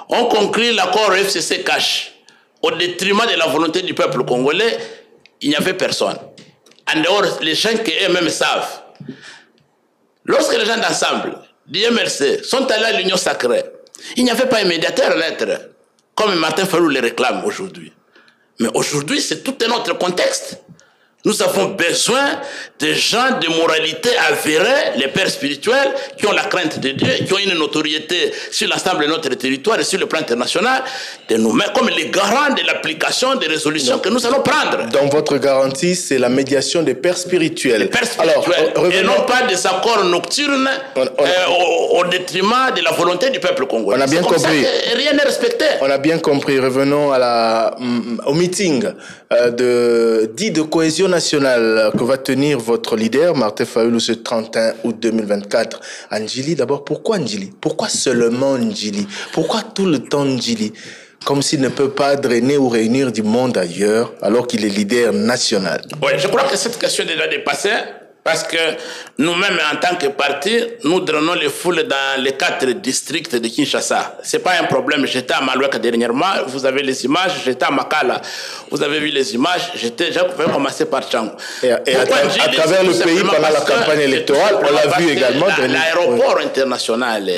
ont conclu l'accord FCC cash au détriment de la volonté du peuple congolais, il n'y avait personne. En dehors, les gens qui eux-mêmes savent. Lorsque les gens d'ensemble, d'IMLC, sont allés à l'union sacrée, il n'y avait pas un médiateur neutre, comme Martin Fayulu le réclame aujourd'hui. Mais aujourd'hui, c'est tout un autre contexte. Nous avons besoin de gens de moralité avérée, les pères spirituels, qui ont la crainte de Dieu, qui ont une notoriété sur l'ensemble de notre territoire et sur le plan international, de nous mettre comme les garants de l'application des résolutions que nous allons prendre. Donc votre garantie, c'est la médiation des pères spirituels. Les pères spirituels, alors, et non pas des accords nocturnes au détriment de la volonté du peuple congolais. On a bien compris. Rien n'est respecté. On a bien compris. Revenons au meeting dit de cohésion nationale que va tenir votre leader, Martin Fayulu, ce 31 août 2024. À Ndjili, d'abord, pourquoi Ndjili? Pourquoi seulement Ndjili? Pourquoi tout le temps Ndjili? Comme s'il ne peut pas drainer ou réunir du monde ailleurs, alors qu'il est leader national. Oui, je crois que cette question est déjà dépassée. Parce que nous-mêmes, en tant que parti, nous drainons les foules dans les 4 districts de Kinshasa. Ce n'est pas un problème. J'étais à Malouek dernièrement, vous avez les images. J'étais à Makala, vous avez vu les images. J'ai commencé par Tchangou. Et à travers le pays, pendant la campagne électorale, on l'a vu également. L'aéroport international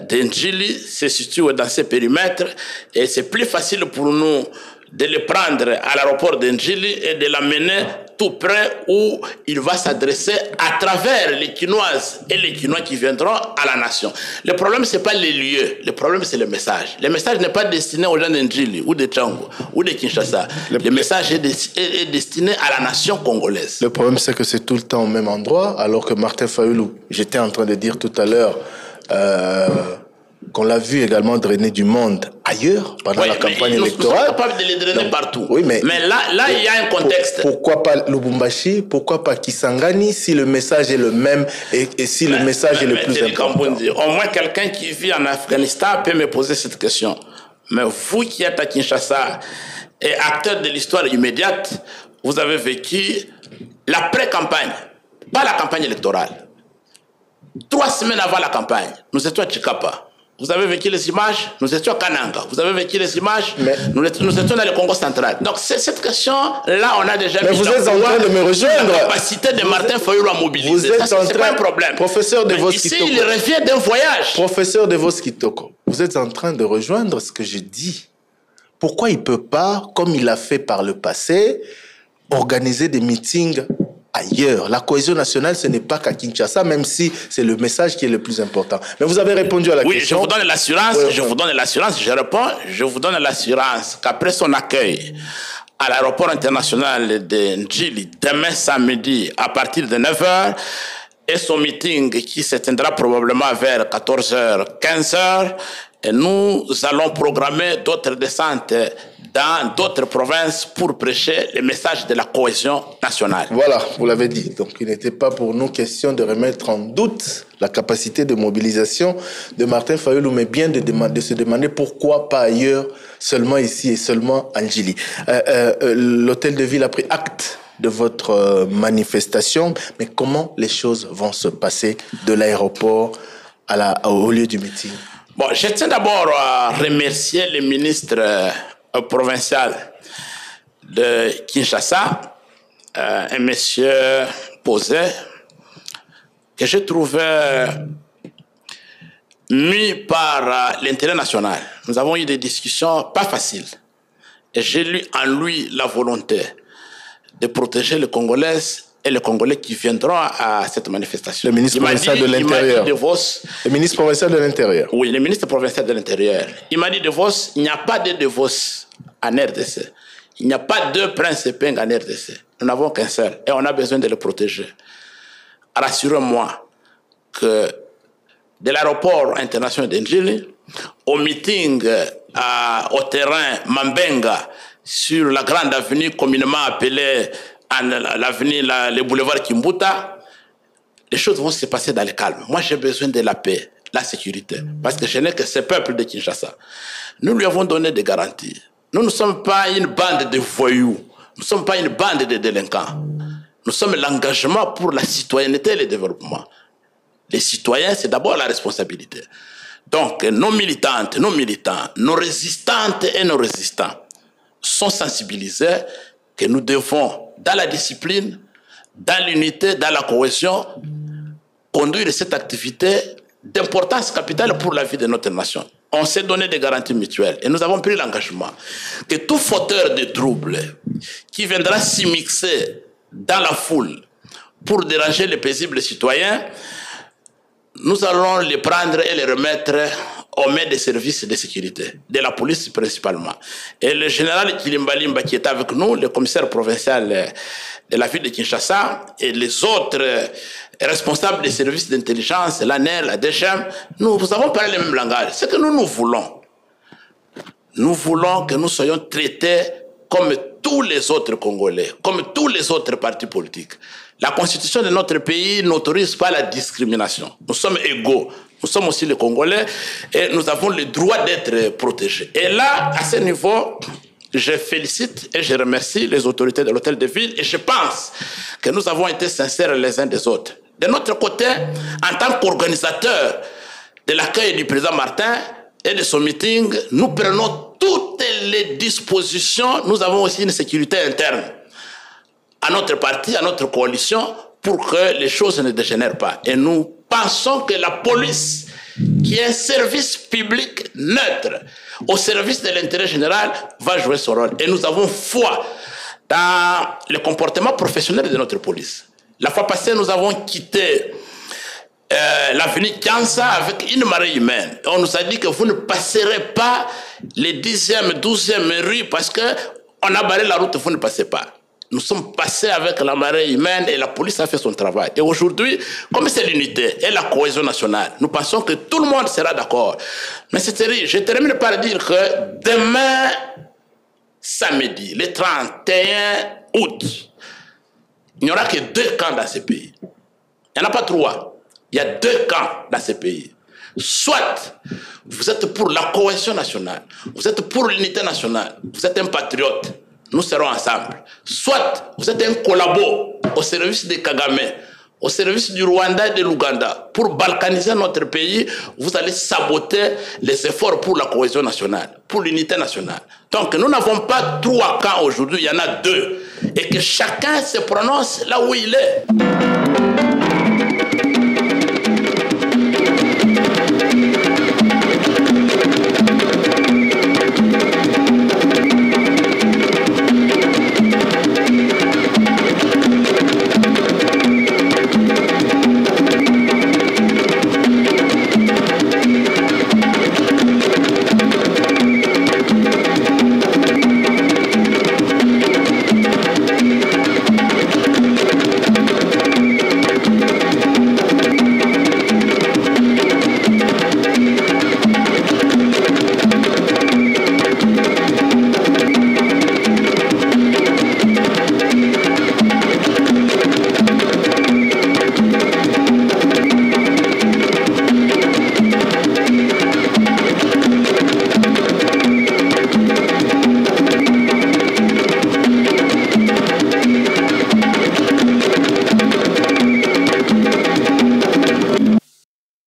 d'Ndjili se situe dans ces périmètres. Et c'est plus facile pour nous de le prendre à l'aéroport d'Ndjili et de l'amener tout près où il va s'adresser à travers les Kinoises et les Kinois qui viendront à la nation. Le problème, ce n'est pas les lieux, le problème, c'est le message. Le message n'est pas destiné aux gens d'Ndjili ou de Tchangou ou de Kinshasa. Le message est destiné à la nation congolaise. Le problème, c'est que c'est tout le temps au même endroit, alors que Martin Fayulu, j'étais en train de dire tout à l'heure, qu'on l'a vu également drainer du monde ailleurs pendant la campagne électorale. Nous sommes capables de les drainer partout. Oui, mais là, il y a un contexte. Pourquoi pas Lubumbashi? Pourquoi pas Kisangani si le message est le même et si le message est le plus important? Au moins, quelqu'un qui vit en Afghanistan peut me poser cette question. Mais vous qui êtes à Kinshasa et acteur de l'histoire immédiate, vous avez vécu la pré-campagne, pas la campagne électorale. 3 semaines avant la campagne, nous étions à Chikapa. Vous avez vécu les images, nous étions à Kananga. Vous avez vécu les images, nous étions dans le Congo central. Donc, cette question-là, on a déjà vu. Mais vous êtes en train de me rejoindre. La capacité de Martin Fayulu à mobiliser. Vous êtes en train, c'est pas un problème. Professeur de Vos Kitoko. Ici, il revient d'un voyage. Professeur de Vos Kitoko, vous êtes en train de rejoindre ce que je dis. Pourquoi il ne peut pas, comme il a fait par le passé, organiser des meetings ailleurs? La cohésion nationale, ce n'est pas qu'à Kinshasa, même si c'est le message qui est le plus important. Mais vous avez répondu à la question. Oui, je vous donne l'assurance, je réponds, je vous donne l'assurance qu'après son accueil à l'aéroport international de Ndjili, demain samedi, à partir de 9h, et son meeting qui se tiendra probablement vers 14h, 15h, et nous allons programmer d'autres descentes dans d'autres provinces pour prêcher le message de la cohésion nationale. Voilà, vous l'avez dit. Donc, il n'était pas pour nous question de remettre en doute la capacité de mobilisation de Martin Fayulu, mais bien de se demander pourquoi pas ailleurs, seulement ici et seulement à Ndjili. L'hôtel de ville a pris acte de votre manifestation, mais comment les choses vont se passer de l'aéroport au lieu du meeting? Bon, je tiens d'abord à remercier le ministre provincial de Kinshasa, un monsieur Posé, que j'ai trouvé mis par l'intérêt national. Nous avons eu des discussions pas faciles. Et j'ai lu en lui la volonté de protéger les Congolais et les Congolais qui viendront à cette manifestation. Le ministre provincial de l'Intérieur. Le ministre provincial de l'Intérieur. Oui, le ministre provincial de l'Intérieur. Il m'a dit de Vos, il n'y a pas de Vos en RDC. Il n'y a pas 2 princes Peng en RDC. Nous n'avons qu'un seul et on a besoin de le protéger. Rassurez-moi que de l'aéroport international d'Ndjili au meeting au terrain Mambenga sur la grande avenue communément appelée l'avenue, le boulevard Kimbuta, les choses vont se passer dans le calme. Moi, j'ai besoin de la paix, la sécurité, parce que je n'ai que ce peuple de Kinshasa. Nous lui avons donné des garanties. Nous ne sommes pas une bande de voyous. Nous ne sommes pas une bande de délinquants. Nous sommes l'engagement pour la citoyenneté et le développement. Les citoyens, c'est d'abord la responsabilité. Donc, nos militantes, nos militants, nos résistantes et nos résistants sont sensibilisés que nous devons, dans la discipline, dans l'unité, dans la cohésion, conduire cette activité d'importance capitale pour la vie de notre nation. On s'est donné des garanties mutuelles et nous avons pris l'engagement que tout fauteur de troubles qui viendra s'y mixer dans la foule pour déranger les paisibles citoyens, nous allons les prendre et les remettre aux mains des services de sécurité, de la police principalement. Et le général Kilimbalimba qui est avec nous, le commissaire provincial de la ville de Kinshasa, et les autres responsables des services d'intelligence, l'ANEL, la DGM, nous avons parlé le même langage. Ce que nous voulons, nous voulons que nous soyons traités comme tous les autres Congolais, comme tous les autres partis politiques. La constitution de notre pays n'autorise pas la discrimination. Nous sommes égaux. Nous sommes aussi les Congolais et nous avons le droit d'être protégés. Et là, à ce niveau, je félicite et je remercie les autorités de l'hôtel de ville et je pense que nous avons été sincères les uns des autres. De notre côté, en tant qu'organisateur de l'accueil du président Martin et de son meeting, nous prenons toutes les dispositions. Nous avons aussi une sécurité interne à notre parti, à notre coalition, pour que les choses ne dégénèrent pas. Et nous pensons que la police, qui est un service public neutre, au service de l'intérêt général, va jouer son rôle. Et nous avons foi dans le comportement professionnel de notre police. La fois passée, nous avons quitté l'avenue Kianza avec une marée humaine. Et on nous a dit que vous ne passerez pas les 10e, 12e rues parce qu'on a barré la route, vous ne passez pas. Nous sommes passés avec la marée humaine et la police a fait son travail. Et aujourd'hui, comme c'est l'unité et la cohésion nationale, nous pensons que tout le monde sera d'accord. Mais c'est terrible. Je termine par dire que demain, samedi, le 31 août, il n'y aura que 2 camps dans ce pays. Il n'y en a pas 3. Il y a 2 camps dans ce pays. Soit vous êtes pour la cohésion nationale, vous êtes pour l'unité nationale, vous êtes un patriote. Nous serons ensemble. Soit vous êtes un collabo au service de Kagame, au service du Rwanda et de l'Ouganda. Pour balkaniser notre pays, vous allez saboter les efforts pour la cohésion nationale, pour l'unité nationale. Donc nous n'avons pas 3 camps aujourd'hui, il y en a 2. Et que chacun se prononce là où il est.